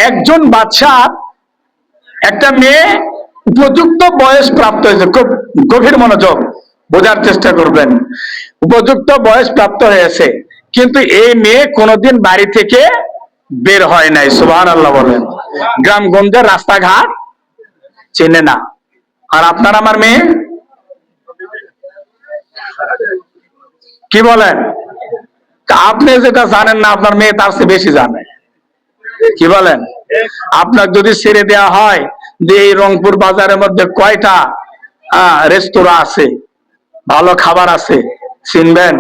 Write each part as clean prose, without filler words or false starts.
একজন বাদশা একটা মেয়ে উপযুক্ত বয়স প্রাপ্ত হয়েছে, খুব গভীর মনোযোগ বোঝার চেষ্টা করবেন। উপযুক্ত বয়স প্রাপ্ত হয়েছে, কিন্তু এই মেয়ে কোনোদিন বাড়ি থেকে বের হয় নাই। সুবহানাল্লাহ বলেন। গ্রামগঞ্জের রাস্তাঘাট চেনে না। আর আপনার আমার মেয়ে কি বলেন? আপনি যেটা জানেন না আপনার মেয়ে তার চেয়ে বেশি জানে। কি বলেন? আপনার যদি ছেড়ে দেওয়া হয় যে এই রংপুর বাজারের মধ্যে কয়টা রেস্তোরাঁ আছে, ভালো খাবার আছে, চিনবেন?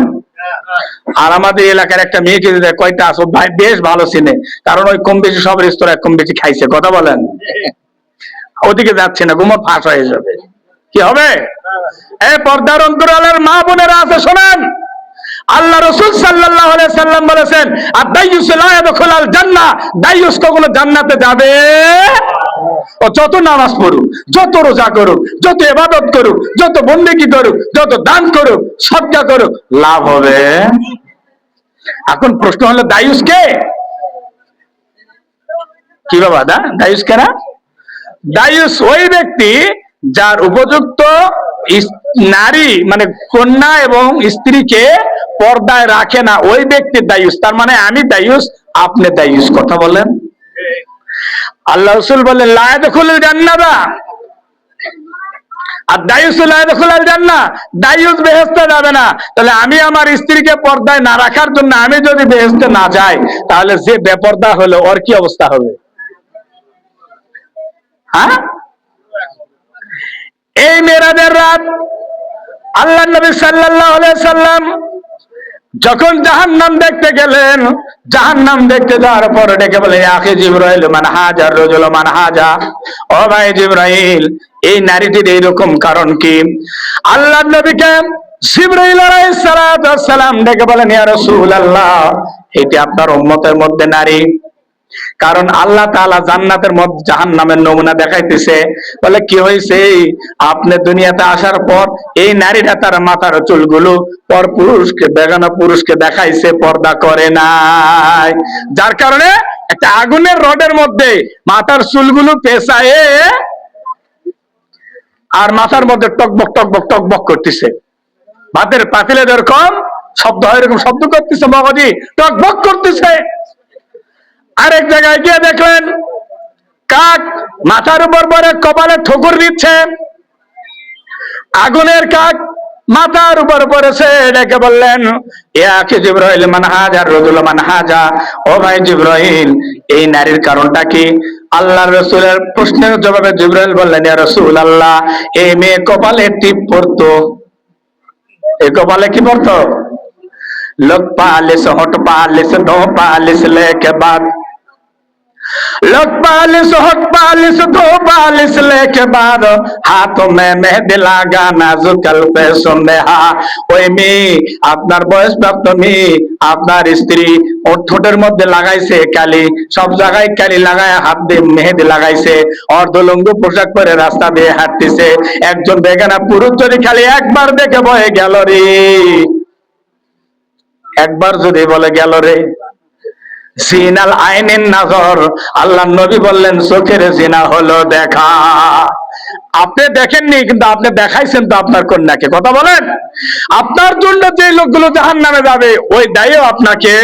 আর আমাদের এলাকার একটা মেয়েকে যদি কয়টা আছে, ভাই বেশ ভালো চিনে, কারণ ওই কম বেশি সব রেস্তোরাঁ কম বেশি খাইছে। কথা বলেন? ওদিকে যাচ্ছে না, গুমর ফাঁস হয়ে যাবে। কি হবে? এই পর্দার অন্তরালের মা বোনেরা আছে, শোনেন। আল্লাহ রাসূল সাল্লাল্লাহু আলাইহি সাল্লাম বলেছেন, আদ-দাইয়ুস লা ইয়াদখুলুল জান্নাহ, দাইয়ুস কখনো জান্নাতে যাবে। ও যত নামাজ পড়ুক, যত রোজা করুক, যত ইবাদত করুক, যত বন্দেগী করুক, যত দান করুক, সদকা করুক, লাভ হবে। এখন প্রশ্ন হলো দাইয়ুস কে? কি বাবা দা, দাইয়ুস কেনা? দাইয়ুস ওই ব্যক্তি যার উপযুক্ত নারী মানে কন্যা এবং স্ত্রীকে পর্দায় রাখে না, ওই ব্যক্তি দাইয়ুস। তার মানে আমি দাইয়ুস, আপনি দাইয়ুস। কথা বলেন? আল্লাহ রাসূল বলেন, লা ইয়াদখুলুল জান্নাহ আর দাইয়ুস লা ইয়াদখুলুল জান্নাহ, দাইয়ুস বেহেশতে যাবে না। তাহলে আমি আমার স্ত্রীকে পর্দায় না রাখার জন্য আমি যদি বেহেশতে না যাই, তাহলে যে বেপর্দা হলো ওর কি অবস্থা হবে? হ্যাঁ, এই মেরাজের রাত আল্লাহ নবী সাল্লাল্লাহু আলাইহি সাল্লাম যখন জাহান্নাম দেখতে গেলেন, জাহান্নাম দেখতে যাওয়ার পর ডেকে বলে, ইয়া আখি জিবরাইল মান হাজা রাজুল মান হাজা, ও ভাই জিবরাইল, এই নারীটির এইরকম কারণ কি? আল্লাহ নবীকে জিবরাইল আলাইহিস সালাতু ওয়াস সালাম ডেকে বলেন, ইয়া রাসূলুল্লাহ, এটি আপনার উম্মতের মধ্যে নারী। কারণ আল্লাহ তাআলা জান্নাতের মধ্যে জাহান্নামের নমুনা দেখাইতেছে। বলে কি হয়েছে? আপনি দুনিয়াতে আসার পর এই নারীটা তার মাথার চুলগুলো পর পুরুষকে, বেগানা পুরুষকে দেখাইছে, পর্দা করে নাই। যার কারণে একটা আগুনের রডের মধ্যে মাথার চুলগুলো পেঁচায়ে আর মাথার মধ্যে টকবক টকবক টকবক করতেছে। ভাতের পাতিলে যেরকম শব্দ হয় এরকম শব্দ করতেছে, মগজি টকবক করতেছে। আরেক জায়গায় গিয়ে দেখলেন কাক মাথার উপর পরে কপালে ঠোকর দিচ্ছে। আগুনের কাক মাথার উপর পড়েছে। ডেকে বললেন, ইয়া আখি জিবরাইল মান হাজা রাজুল মান হাজা, ও ভাই জিবরাইল, এই নারীর কারণটা কি? আল্লাহর রাসূলের প্রশ্নের জবাবে জিবরাইল বললেন, ইয়া রাসূলুল্লাহ, এই মেয়ে কপালে টিপ পড়তো। এই কপালে কি পড়তো? লোক পালিশ, হট পালিশ, দো পালিশ লেকে বাদ, लोग पालिश, होठ पालिश, दो पालिश लेके बाद हाथों में मेहंदी লাগা নাজুকাল पे সন্দেহা। ওই মেয়ে, আপনার বয়সপ্রাপ্ত মেয়ে, আপনার স্ত্রী ওর ঠোঁটের মধ্যে লাগাইছে কালি, সব জায়গায় কালি লাগায়, হাত দিয়ে মেহেদি লাগাইছে, অর্ধলঙ্গ পোশাক পরে রাস্তা দিয়ে হাঁটতেছে। একজন বেগানা পুরুষ যদি খালি একবার দেখে বয়ে গেল রে, একবার যদি বলে গেল রে, জিনাল আইনের নজর, আল্লাহ নবী বললেন চোখের জিনা হলো দেখা। আপনি দেখেননি, কিন্তু আপনি দেখাইছেন তো আপনার কন্যাকে। কথা বলেন? আপনার জন্য যে লোকগুলো জাহান্নামে যাবে ওই দায়ও আপনাকে।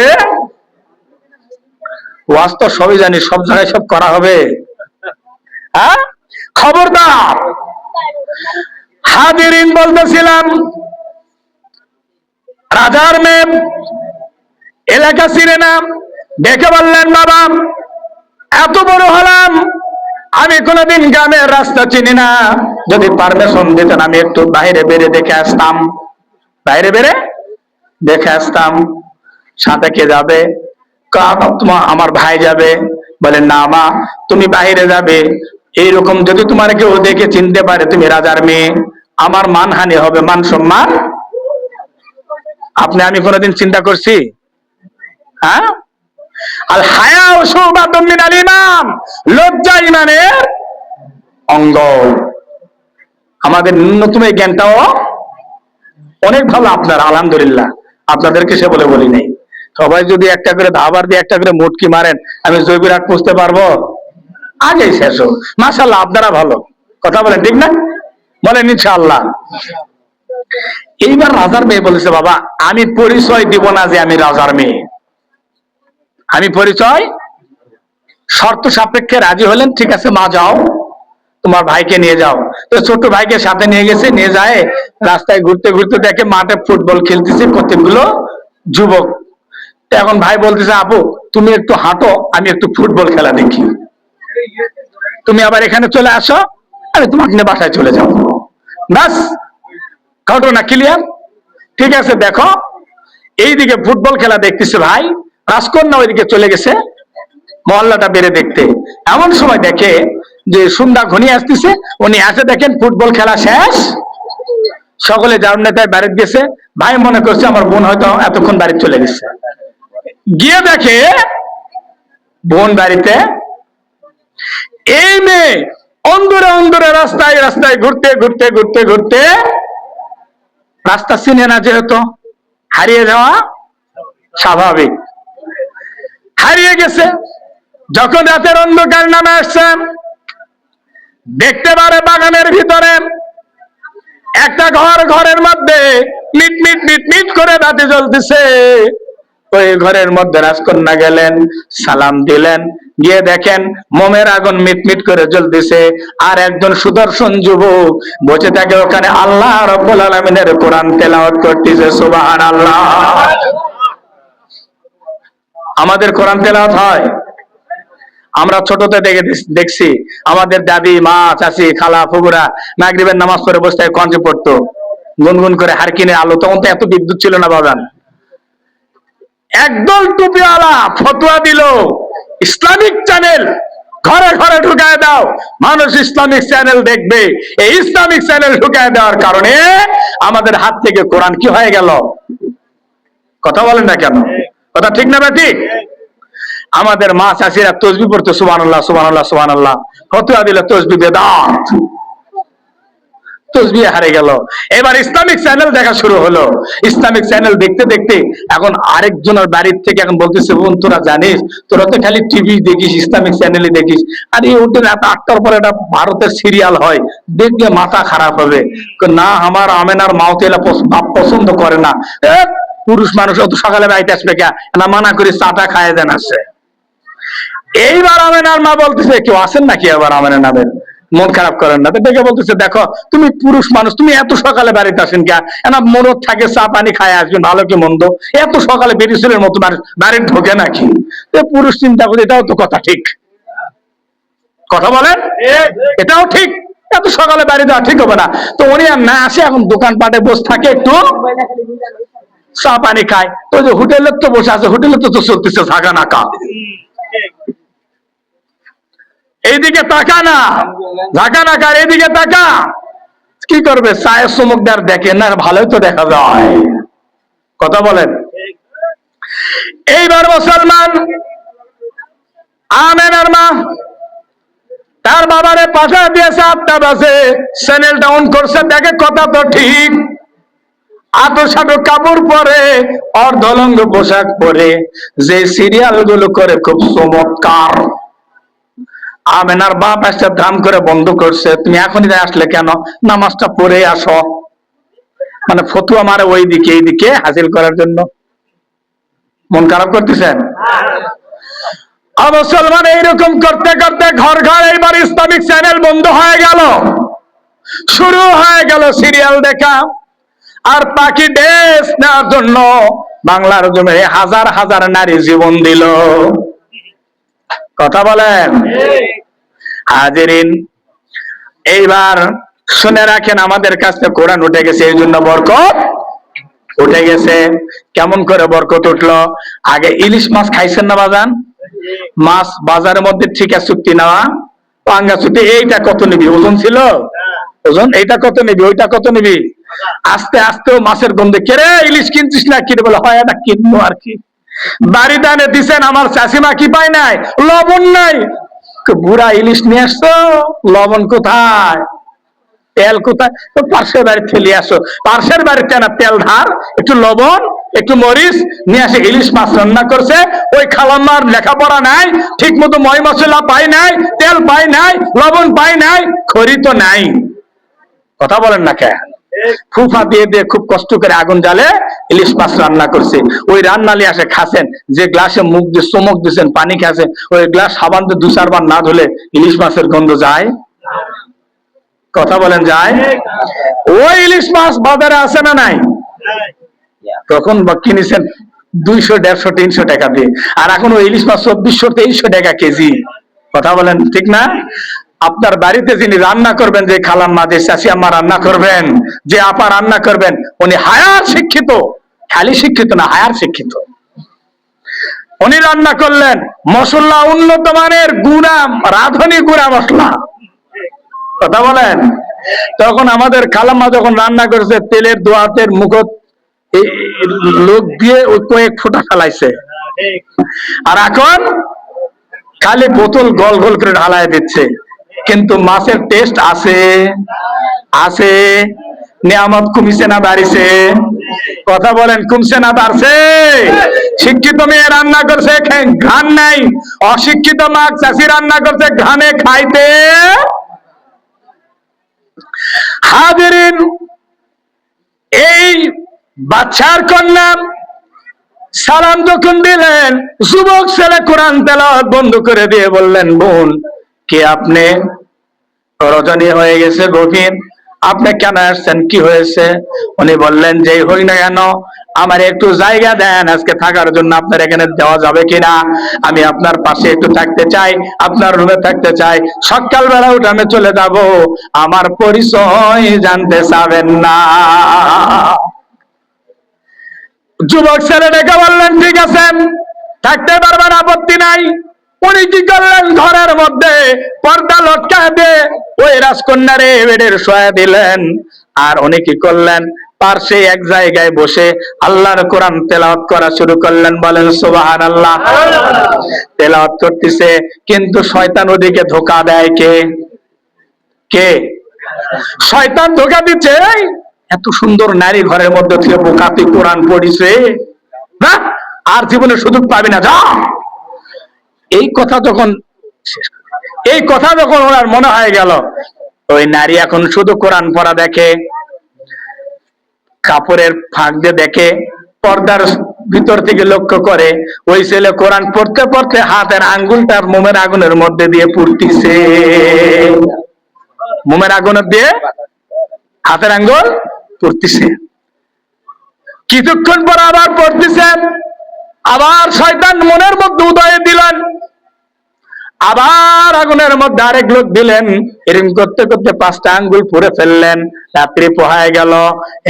ওয়াস্তব সবই জানি, সব জায়গায় সব করা হবে। হ্যাঁ, খবরদার। হাজিরিন বলতেছিলাম, রাজার মেয়ে এলাকা চিনে না, দেখে বললেন, বাবা এত বড় হলাম, আমি কোনোদিন গ্রামের রাস্তা চিনি না, যদি পারমিশন দিতেন আমি একটু বাইরে বেরে দেখে আসতাম। বাইরে বেরে দেখে আসতাম। সাথে কে যাবে? তোমার আমার ভাই যাবে। বলেন, না মা, তুমি বাইরে যাবে। এইরকম যদি তোমার কেউ দেখে চিনতে পারে তুমি রাজার মেয়ে, আমার মানহানি হবে, মান সম্মান। আপনি আমি কোনোদিন চিন্তা করছি? হ্যাঁ, আল হায়া শুবাতুম মিনাল ঈমান, লজ্জা ঈমানের অঙ্গ। আমাদের ন্যূনতম এই জ্ঞানটাও অনেক ভালো আপনার, আলহামদুলিল্লাহ, আপনাদেরকে সে বলে বলি নাই। সবাই যদি একটা করে ধাবার দিয়ে একটা করে মুটকি মারেন, আমি জৈবিরাট পুষতে পারবো? আগেই শেষ হোক। মাশাআল্লাহ, আপনারা ভালো কথা বলেন, ঠিক না? বলেন ইনশাআল্লাহ। এইবার রাজার মেয়ে বলেছে, বাবা আমি পরিচয় দিব না যে আমি রাজার মেয়ে, আমি পরিচয়, শর্ত সাপেক্ষে রাজি হলেন। ঠিক আছে মা, যাও তোমার ভাইকে নিয়ে যাও। তো ছোট ভাইকে সাথে নিয়ে গেছে, নিয়ে যায় রাস্তায় ঘুরতে ঘুরতে দেখে মাঠে ফুটবল খেলতেছে কতগুলো যুবক। এখন ভাই বলতেছে, আপু তুমি একটু হাঁটো, আমি একটু ফুটবল খেলা দেখি, তুমি আবার এখানে চলে আসো, আমি তোমাকে নিয়ে বাসায় চলে যাও। ব্যাস, ঘটনা ক্লিয়ার। ঠিক আছে, দেখো এইদিকে ফুটবল খেলা দেখতেছে ভাই, রাজকন্যা ওইদিকে চলে গেছে মহল্লাটা বেড়ে দেখতে। এমন সময় দেখে যে সন্ধ্যা ঘনিয়ে আসতেছে, উনি আসে দেখেন ফুটবল খেলা শেষ, সকলে যার নেতায় বাড়িতে গেছে। ভাই মনে করছে আমার বোন হয়তো এতক্ষণ বাড়ি চলে গেছে, গিয়ে দেখে বোন বাড়িতে। এই মেয়ে অন্দরে অন্দরে রাস্তায় রাস্তায় ঘুরতে ঘুরতে ঘুরতে ঘুরতে, রাস্তা চিনে না যেহেতু, হারিয়ে যাওয়া স্বাভাবিক, হারিয়ে গেছে। যখন রাতের অন্ধকার নামে আসছেন, দেখতে পারে বাগানের ভিতরে একটা ঘর, ঘরের মধ্যে মিট মিট মিট মিট করে বাতি জ্বলতেছে। ওই ঘরের মধ্যে রাজকন্যা গেলেন, সালাম দিলেন, গিয়ে দেখেন মোমের আগুন মিটমিট করে জ্বলতেছে, আর একজন সুদর্শন যুবক বসে থাকে ওখানে, আল্লাহ রাব্বুল আলামিনের কোরআন তেলাওয়াত করতেছে। সুবহানাল্লাহ। আমাদের কোরআন তেলাওয়াত হয়, আমরা ছোটতে দেখছি আমাদের দাদি, মা, চাচি, খালা, ফুফুরা মাগরিবের নামাজ পড়ে বসে কণ্ঠে পড়তো গুনগুন করে হারকিনে আলো। তখন তো এত বিদ্যুৎ ছিল না বাগান। একদল টুপিওয়ালা ফতোয়া দিল, ইসলামিক চ্যানেল ঘরে ঘরে ঢুকায় দাও, মানুষ ইসলামিক চ্যানেল দেখবে। এই ইসলামিক চ্যানেল ঢুকায় দেওয়ার কারণে আমাদের হাত থেকে কোরআন কি হয়ে গেল? কথা বলেন না কেন? কথা ঠিক না ঠিক? আমাদের মা চাচিরা তসবিহ পড়তো, সুবহানাল্লাহ সুবহানাল্লাহ সুবহানাল্লাহ, ফতোয়া দিল তসবিহ বেদাত, তসবিহ হারিয়ে গেল। এবার ইসলামিক চ্যানেল দেখা শুরু হলো। ইসলামিক চ্যানেল দেখতে দেখতে এখন আরেকজনের বাড়ির থেকে এখন বলতেছে, বোন তোরা জানিস, তোরা তো খালি টিভি দেখিস, ইসলামিক চ্যানেলই দেখিস, আর এই ওটা রাত 8টার পরে একটা ভারতের সিরিয়াল হয়, দেখলে মাথা খারাপ হবে। না, আমার আমেনার মাও তো এলা পছন্দ করে না। পুরুষ মানুষ অত সকালে বাড়িতে আসবে কে না, মানা করি চাটা খায় দেন আসে। এইবার আমেনার মা বলতেছে, কেউ আসেন নাকি আবার আমেনার নামের, মন খারাপ করেন না। দেখে বলতেছে, দেখো তুমি পুরুষ মানুষ, তুমি এত সকালে বাড়িতে আসেন কে না, মরদ থাকে চা পানি খায় আসবেন, ভালো কি মন্দ, এত সকালে বেরিয়েছিলেন মতো বাড়ির ঢোকে নাকি? পুরুষ চিন্তা করে, এটাও তো কথা ঠিক, কথা বলেন, এটাও ঠিক, এত সকালে বাড়ি যাওয়া ঠিক হবে না। তো উনি আর না আসে, এখন দোকানপাটে বসে থাকে, একটু চা পানি খায়। তো যে হোটেলের তো বসে আছে, হোটেলে তো চলতেছে ঝাঁকা নাকা, এইদিকে তাকা না, ঝাঁকা নাকা, এইদিকে তাকা। কি করবে, চায়ের চমকদার দেখে না, ভালোই তো দেখা যায়, কথা বলেন। এইবার মুসলমান আমেনার মা তার বাবারে পাঠা দিয়েছে, 8টা বাজে, চ্যানেলটা অন করছে, দেখে কথা তো ঠিক, আতো সাটো কাপড় পরে, অর্ধলঙ্গ পোশাক পরে, যে সিরিয়াল গুলো করে খুব চমৎকার। আমেনার বাপ আসছে, ধাম করে বন্ধ করছে, তুমি এখনই আসলে কেন, নামাজটা পড়ে আসো। মানে ফতুয়া মারে ওই দিকে এইদিকে হাসিল করার জন্য। মন খারাপ করতেছেন? মুসলমান এইরকম করতে করতে ঘর ঘর এইবার ইসলামিক চ্যানেল বন্ধ হয়ে গেল, শুরু হয়ে গেল সিরিয়াল দেখা। আর পাখি দেশ নেওয়ার জন্য বাংলার জমিনে হাজার হাজার নারী জীবন দিল, কথা বলেন। হাজিরিন, এইবার শুনে রাখেন, আমাদের কাছে কোরআন উঠে গেছে, এই জন্য বরকত উঠে গেছে। কেমন করে বরকত উঠলো? আগে ইলিশ মাছ খাইছেন না বাজান? মাছ বাজারের মধ্যে ঠিক আছে, চুক্তি নেওয়া, পাঙ্গা চুক্তি, এইটা কত নিবি, ওজন ছিল ওজন, এইটা কত নিবি, ওইটা কত নিবি। আস্তে আস্তে মাছের গন্ধে, কেরে ইলিশ কিনছিস না, কি বলে, হয় এটা কিনবো আর কি। বাড়িতে এনে দিচ্ছেন, আমার চাষিমা কি পায় নাই, লবণ নাই। বুড়া ইলিশ নিয়ে আসছো, লবণ কোথায়, তেল কোথায়? তো পার্শ্বের বাড়ি ফেলে আসো, পার্শ্বের বাড়িতে না তেল ধার, একটু লবণ একটু মরিচ নিয়ে আসে, ইলিশ মাছ রান্না করছে। ওই খালাম্মার লেখাপড়া নাই, ঠিক মতো ময় মশলা পাই নাই, তেল পাই নাই, লবণ পাই নাই, খড়ি তো নাই। কথা বলেন না কে? ফুফা দিয়ে দিয়ে খুব কষ্ট করে আগুন জ্বালে ইলিশ মাছ রান্না করছে। ওই রান্নালি আসে খাচ্ছেন, যে গ্লাসে মুখ দিয়ে চমক দিচ্ছেন, পানি খাচ্ছেন, ওই গ্লাস সাবান দিয়ে 2-4 বার না ধুলে ইলিশ মাছের গন্ধ যায়? কথা বলেন যায়? ওই ইলিশ মাছ বাজারে আছে না নাই? তখন কিনেছেন 200, 150, 300 টাকা দিয়ে, আর এখন ওই ইলিশ মাছ 2400, 2300 টাকা কেজি। কথা বলেন ঠিক না? আপনার বাড়িতে যিনি রান্না করবেন, যে খালাম্মা, যে চাচি আম্মা রান্না করবেন, যে আপা রান্না করবেন, উনি হায়ার শিক্ষিত, খালি শিক্ষিত না, হায়ার শিক্ষিত। উনি রান্না করলেন, মশলা উন্নত মানের, গুঁড়া রাঁধুনি গুঁড়া মশলা। কথা বলেন? তখন আমাদের খালাম্মা যখন রান্না করেছে, তেলের দোয়াতের মুখত লোক দিয়ে ওই কয়েক ফোঁটা ফেলাইছে, আর এখন খালি বোতল গোল গোল করে ঢালাই দিচ্ছে। কিন্তু মাছের টেস্ট আছে? আছে। নিয়ামত কমিছে না বাড়িছে? কথা বলেন, কমছে না বাড়ছে? শিক্ষিত মেয়ে রান্না করছে, ঘ্রাণ নাই। অশিক্ষিত মা চাষি রান্না করছে, ঘ্রাণে খাইতে। হাজিরিন, এই বাচ্চার কন্যা সালাম যখন দিলেন, যুবক ছেলে কোরআন তেলাওয়াত বন্ধ করে দিয়ে বললেন, বোন কে আপনি? রজনী হয়ে গেছে গভীর, আপনি কেন আসছেন, কি হয়েছে? উনি বললেন, যেই হই না কেন, আমার একটু জায়গা দেন, আজকে থাকার জন্য আপনার এখানে দেওয়া যাবে কিনা? আমি আপনার পাশে একটু থাকতে চাই, আপনার রুমে থাকতে চাই। সকালবেলা উঠে আমি চলে যাব, আমার পরিচয় জানতে চাবেন না। যুবক ছেলেটাকে বললেন, ঠিক আছে, থাকতে পারবেন, আপত্তি নাই। উনি কি করলেন, ঘরের মধ্যে পর্দা লটকায় দিয়ে ওই রাজকন্যারে বেডের শোয়া দিলেন। আর উনি কি করলেন, পার্শ্বে এক জায়গায় বসে আল্লাহর কোরআন তেলাওয়াত করা শুরু করলেন। বলেন সুবহানাল্লাহ। তেলাওয়াত করতেছে, কিন্তু শয়তান ওদিকে ধোঁকা দেয়। কে? কে? শয়তান ধোঁকা দিচ্ছে। এত সুন্দর নারী ঘরের মধ্যে থেকে বোকা, তুই কোরআন পড়িছে না, আর জীবনে সুযোগ পাবি না, যা। এই কথা যখন ওনার মনে হয়ে গেল, ওই নারী এখন শুধু কোরআন পড়া দেখে, কাপড়ের ফাঁক দিয়ে দেখে, পর্দার ভিতর থেকে লক্ষ্য করে ওই ছেলে কোরআন পড়তে পড়তে হাতের আঙ্গুলটার মোমের আগুনের মধ্যে দিয়ে পুড়তিছে। মোমের আগুনের দিয়ে হাতের আঙ্গুল পড়তিছে। কিছুক্ষণ পর আবার পড়তেছে, আবার শয়তান মনের মধ্যে উদয় দিলেন, আবার আগুনের মধ্যে আরেক লোক দিলেন। এরকম করতে করতে 5টা আঙ্গুল পুড়ে ফেললেন। রাত্রি পোহায় গেল।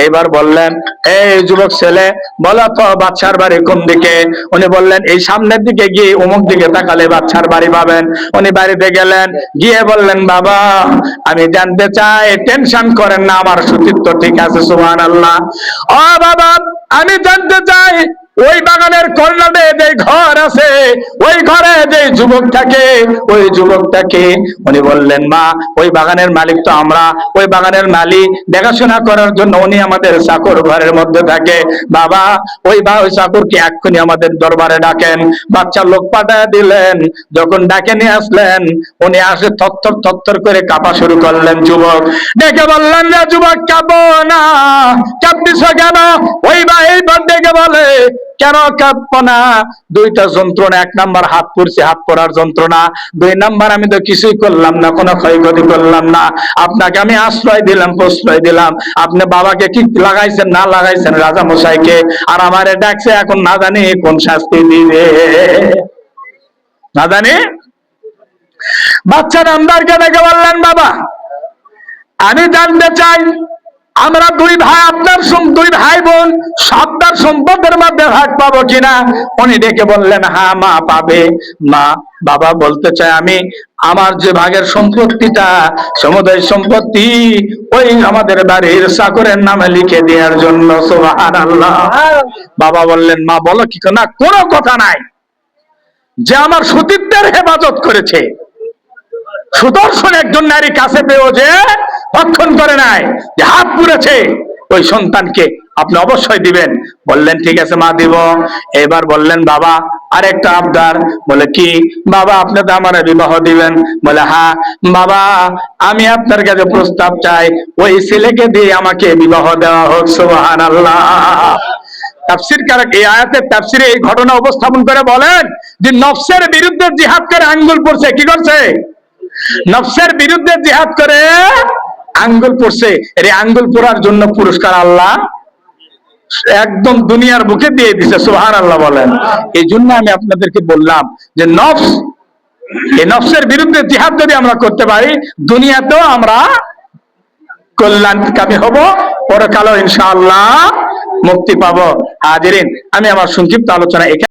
এইবার বললেন, এই যুবক ছেলে, বলো তো বাদশার বাড়ি কোন দিকে? উনি বললেন, এই সামনের দিকে গিয়ে অমুক দিকে তাকালে বাদশার বাড়ি পাবেন। উনি বাড়িতে গেলেন, গিয়ে বললেন, বাবা আমি জানতে চাই, টেনশন করেন না, আমার সতীত্ব ঠিক আছে। সুবহানাল্লাহ। ও বাবা, আমি জানতে চাই, ওই বাগানের কর্নারে যে ঘর আছে, ওই ঘরে যে যুবক থাকে, ওই যুবকটাকে? উনি বললেন, মা ওই বাগানের মালিক তো আমরা, ওই বাগানের মালিক দেখাশোনা করার জন্য উনি আমাদের চাকর ঘরের মধ্যে থাকে। বাবা ওই চাকরকে এক্ষুনি আমাদের দরবারে ডাকেন। বাচ্চা লোক পাঠায় দিলেন। যখন ডাকে নিয়ে আসলেন, উনি আসে থরথর থরথর করে কাঁপা শুরু করলেন। যুবক ডেকে বললেন, না যুবক কাঁপো না, কাঁপতিস কেন? ওই বা এইবার ডেকে বলে, কেন কাঁপবো না? 2টা যন্ত্রণা। 1 নাম্বার হাত পড়ছে, হাত পড়ার যন্ত্রণা। 2 নাম্বার আমি তো কিছুই করলাম না, কোনো ক্ষয়ক্ষতি করলাম না, আপনাকে আমি আশ্রয় দিলাম, প্রশ্রয় দিলাম। আপনি বাবাকে কি লাগাইছেন না লাগাইছেন, রাজা মশাইকে, আর আমারে ডাকছে, এখন না জানি কোন শাস্তি দিবে, না জানি। বাচ্চা নাম্বারকে ডেকে বললেন, বাবা আমি জানতে চাই, আমরা 2 ভাই, আপনার 2 ভাই বোন সত্তার সম্পদের মধ্যে ভাগ পাবো কিনা? উনি ডেকে বললেন, হ্যাঁ মা পাবে। মা বাবা বলতে চাই, আমি আমার যে ভাগের সম্পত্তিটা, সমুদয় সম্পত্তি ওই আমাদের বাড়ির চাকরের নামে লিখে দেওয়ার জন্য। সুবহানাল্লাহ। বাবা বললেন, মা বলো কি? না, কোনো কথা নাই, যে আমার সতীত্বের হেফাজত করেছে, সুদর্শন একজন নারী কাছে পেয়েও যে ভক্ষণ করে নাই, যে হাত পুড়েছে, ওই সন্তানকে আপনি অবশ্যই দিবেন। বললেন ঠিক আছে মা দিব। এবার বললেন বাবা আরেকটা আবদার। বলে কি? বাবা আপনি তো আমার বিবাহ দিবেন। বলে হ্যাঁ বাবা, আমি আপনার কাছে প্রস্তাব চাই, ওই ছেলেকে দিয়ে আমাকে বিবাহ দেওয়া হোক। সুবহানাল্লাহ। তাফসীরকার এই আয়াতের তাফসীরে এই ঘটনা উপস্থাপন করে বলেন যে নফসের বিরুদ্ধে জিহাদ করে আঙ্গুল পড়ছে। কি করছে? নফসের বিরুদ্ধে জিহাদ করে আঙ্গুল পড়ছে। এই আঙ্গুল পড়ার জন্য পুরস্কার আল্লাহ একদম দুনিয়ার বুকে দিয়ে দিছে। সুবহানাল্লাহ বলেন। এই জন্য আমি আপনাদেরকে বললাম যে নফস, এই নফসের বিরুদ্ধে জিহাদ যদি আমরা করতে পারি, দুনিয়াতেও আমরা কল্যাণকামী হব, পরকালেও ইনশাআল্লাহ মুক্তি পাবো। হাজিরিন, আমি আমার সংক্ষিপ্ত আলোচনা এখানে